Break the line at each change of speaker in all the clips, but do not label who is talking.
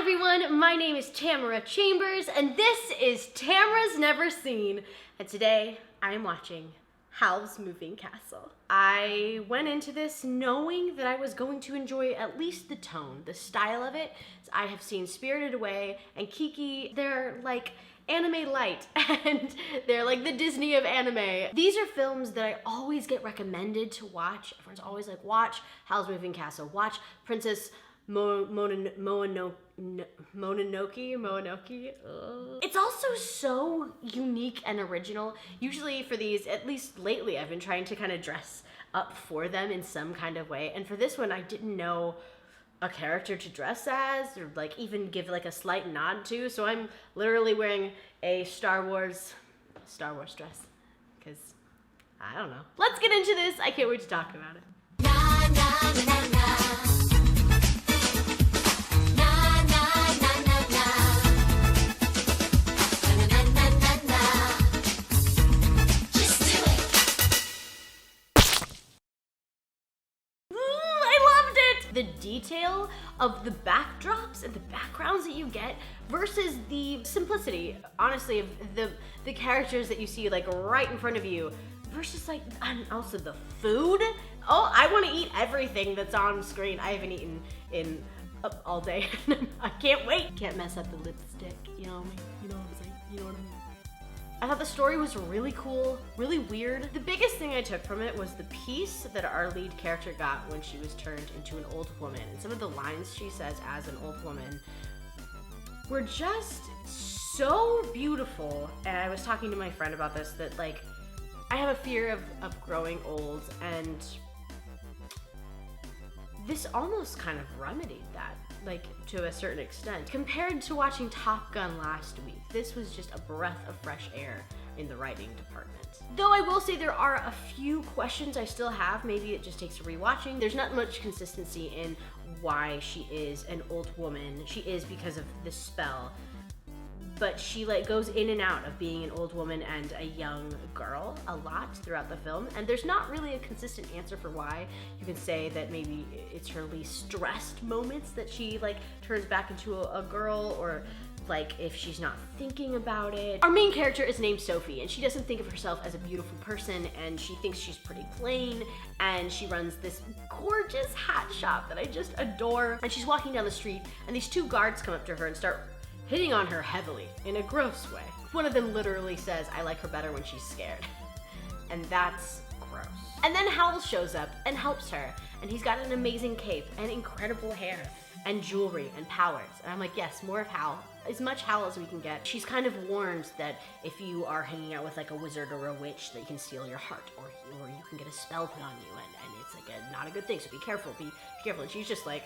everyone, my name is Tamara Chambers, and this is Tamara's Never Seen, and today I am watching Howl's Moving Castle. I went into this knowing that I was going to enjoy at least the tone, the style of it. I have seen Spirited Away and Kiki. They're like anime light, and they're like the Disney of anime. These are films that I always get recommended to watch. Everyone's always like, watch Howl's Moving Castle, watch Princess Mononoke. It's also so unique and original. Usually for these, at least lately, I've been trying to kind of dress up for them in some kind of way. And for this one, I didn't know a character to dress as, or like even give like a slight nod to. So I'm literally wearing a Star Wars dress, because I don't know. Let's get into this. I can't wait to talk about it. The detail of the backdrops and the backgrounds that you get versus the simplicity, honestly, of the characters that you see like right in front of you versus like, and also the food. Oh, I want to eat everything that's on screen. I haven't eaten in all day. I can't wait. Can't mess up the lipstick, you know what I mean? You know what I'm saying? You know what I mean? I thought the story was really cool, really weird. The biggest thing I took from it was the piece that our lead character got when she was turned into an old woman. And some of the lines she says as an old woman were just so beautiful. And I was talking to my friend about this, that like, I have a fear of growing old, and this almost kind of remedied that, like to a certain extent. Compared to watching Top Gun last week, this was just a breath of fresh air in the writing department. Though I will say there are a few questions I still have. Maybe it just takes rewatching. There's not much consistency in why she is an old woman. She is because of the spell, but she like goes in and out of being an old woman and a young girl a lot throughout the film, and there's not really a consistent answer for why. You can say that maybe it's her least stressed moments that she like turns back into a girl, or like if she's not thinking about it. Our main character is named Sophie, and she doesn't think of herself as a beautiful person, and she thinks she's pretty plain, and she runs this gorgeous hat shop that I just adore. And she's walking down the street, and these two guards come up to her and start hitting on her heavily in a gross way. One of them literally says, "I like her better when she's scared." And that's gross. And then Howl shows up and helps her, and he's got an amazing cape and incredible hair and jewelry and powers. And I'm like, yes, more of Howl. As much Howl as we can get. She's kind of warned that if you are hanging out with like a wizard or a witch, that you can steal your heart, or you can get a spell put on you, and it's like not a good thing, so be careful, be careful. And she's just like,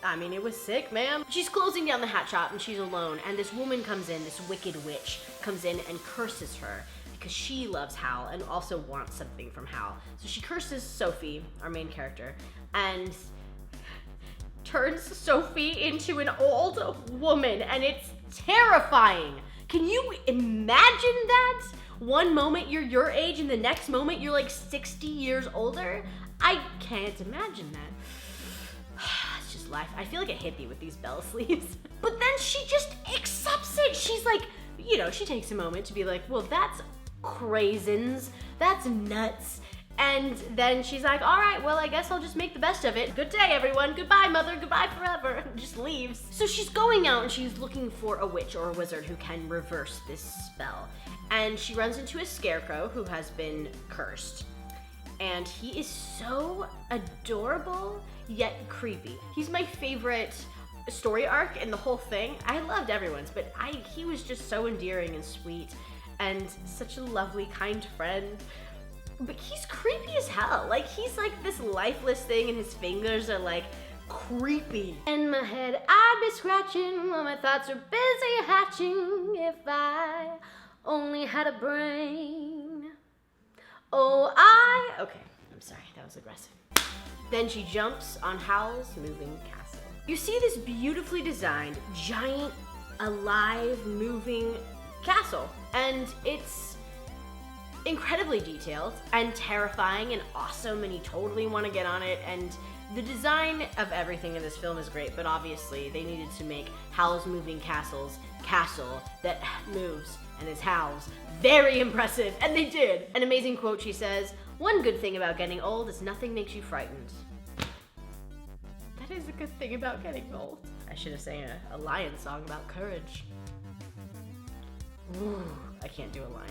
I mean, it was sick, ma'am. She's closing down the hat shop and she's alone, and this woman comes in, this wicked witch comes in and curses her because she loves Howl and also wants something from Howl. So she curses Sophie, our main character, and turns Sophie into an old woman, and it's terrifying. Can you imagine that? One moment you're your age and the next moment you're like 60 years older? I can't imagine that. Life. I feel like a hippie with these bell sleeves. But then she just accepts it. She's like, you know, she takes a moment to be like, well, that's craisins, that's nuts. And then she's like, all right, well, I guess I'll just make the best of it. Good day, everyone. Goodbye, mother. Goodbye forever. And just leaves. So she's going out and she's looking for a witch or a wizard who can reverse this spell. And she runs into a scarecrow who has been cursed. And he is so adorable, yet creepy. He's my favorite story arc in the whole thing. I loved everyone's, but he was just so endearing and sweet, and such a lovely, kind friend. But he's creepy as hell. Like, he's like this lifeless thing, and his fingers are like creepy. In my head, I'd be scratching while my thoughts are busy hatching. If I only had a brain. Okay, I'm sorry, that was aggressive. Then she jumps on Howl's Moving Castle. You see this beautifully designed, giant, alive, moving castle, and it's incredibly detailed and terrifying and awesome, and you totally want to get on it and The design of everything in this film is great, but obviously they needed to make Howl's Moving Castle's castle that moves and is Howl's very impressive, and they did. An amazing quote, she says, "One good thing about getting old is nothing makes you frightened." That is a good thing about getting old. I should have sang a lion song about courage. Ooh, I can't do a lion.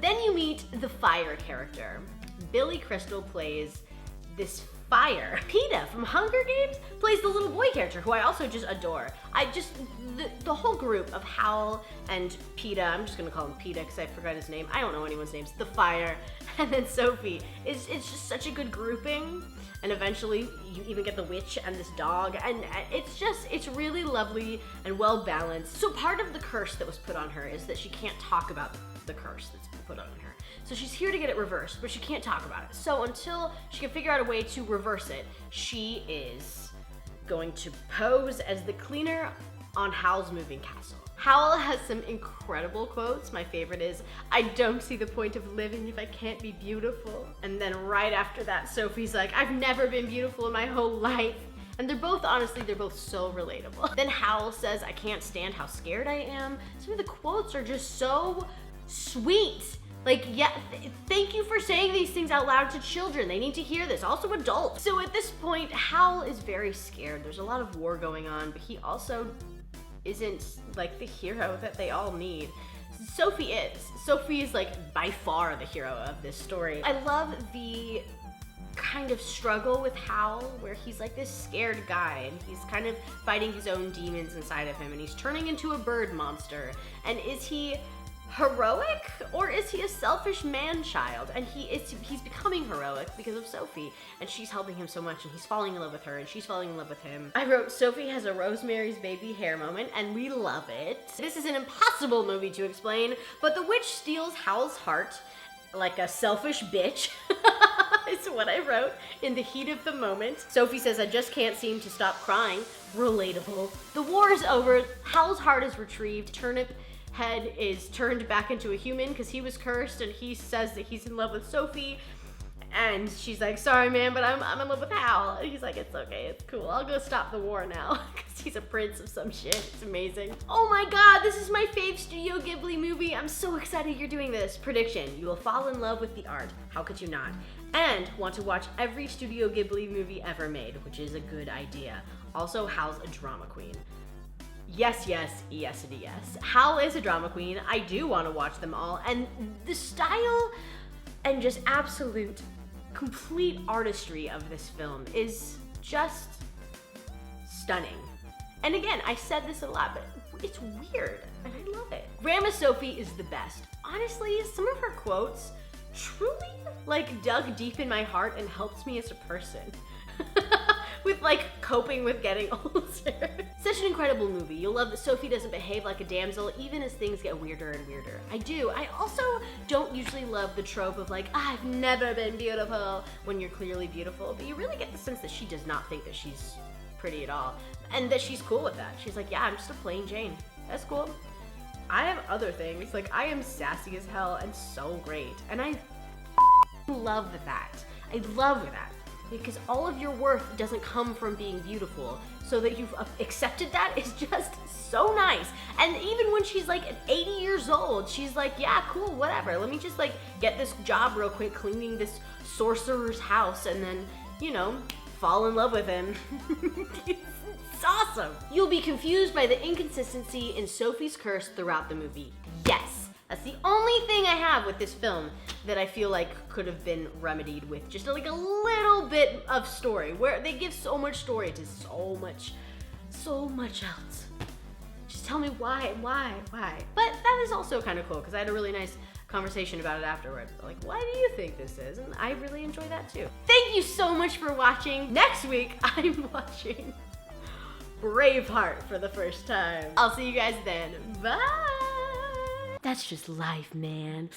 Then you meet the fire character. Billy Crystal plays this fire. Peeta from Hunger Games plays the little boy character, who I also just adore. The whole group of Howl and Peeta, I'm just gonna call him Peeta because I forgot his name. I don't know anyone's names. The fire, and then Sophie. It's just such a good grouping. And eventually you even get the witch and this dog, and it's really lovely and well balanced. So part of the curse that was put on her is that she can't talk about the curse that's put on her. So she's here to get it reversed, but she can't talk about it. So until she can figure out a way to reverse it, she is going to pose as the cleaner on Howl's Moving Castle. Howl has some incredible quotes. My favorite is, "I don't see the point of living if I can't be beautiful." And then right after that, Sophie's like, "I've never been beautiful in my whole life." And they're both so relatable. Then Howl says, "I can't stand how scared I am." Some of the quotes are just so sweet. Like, yeah, thank you for saying these things out loud to children. They need to hear this, also adults. So at this point, Howl is very scared. There's a lot of war going on, but he also isn't like the hero that they all need. Sophie is. Sophie is like by far the hero of this story. I love the kind of struggle with Howl, where he's like this scared guy and he's kind of fighting his own demons inside of him, and he's turning into a bird monster. And is he heroic, or is he a selfish man-child? And he's becoming heroic because of Sophie, and she's helping him so much, and he's falling in love with her, and she's falling in love with him. I wrote, Sophie has a Rosemary's Baby hair moment, and we love it. This is an impossible movie to explain, but the witch steals Howl's heart like a selfish bitch. Is what I wrote in the heat of the moment. Sophie says, "I just can't seem to stop crying." Relatable. The war is over. Howl's heart is retrieved. Turnip Head is turned back into a human because he was cursed, and he says that he's in love with Sophie, and she's like, "Sorry man, but I'm in love with Howl." And he's like, "It's okay, it's cool, I'll go stop the war now," because he's a prince of some shit. It's amazing. Oh my god, this is my fave Studio Ghibli movie. I'm so excited you're doing this. Prediction: you will fall in love with the art. How could you not? And want to watch every Studio Ghibli movie ever made, which is a good idea. Also, Howl's a drama queen. Yes, yes, yes, and yes. Howl is a drama queen. I do want to watch them all. And the style and just absolute, complete artistry of this film is just stunning. And again, I said this a lot, but it's weird, and I love it. Grandma Sophie is the best. Honestly, some of her quotes truly, like, dug deep in my heart and helped me as a person. With like coping with getting older. Such an incredible movie. You'll love that Sophie doesn't behave like a damsel even as things get weirder and weirder. I do. I also don't usually love the trope of like, "I've never been beautiful," when you're clearly beautiful, but you really get the sense that she does not think that she's pretty at all, and that she's cool with that. She's like, "Yeah, I'm just a plain Jane. That's cool. I have other things. Like, I am sassy as hell and so great." And I love that. I love that. Because all of your worth doesn't come from being beautiful. So that you've accepted that is just so nice. And even when she's like 80 years old, she's like, "Yeah, cool, whatever. Let me just like get this job real quick cleaning this sorcerer's house, and then, you know, fall in love with him." It's awesome. You'll be confused by the inconsistency in Sophie's curse throughout the movie. Yes. That's the only thing I have with this film that I feel like could have been remedied with just like a little bit of story, where they give so much story to so much else. Just tell me why? But that is also kind of cool, because I had a really nice conversation about it afterwards. Like, why do you think this is? And I really enjoy that too. Thank you so much for watching. Next week, I'm watching Braveheart for the first time. I'll see you guys then. Bye! That's just life, man.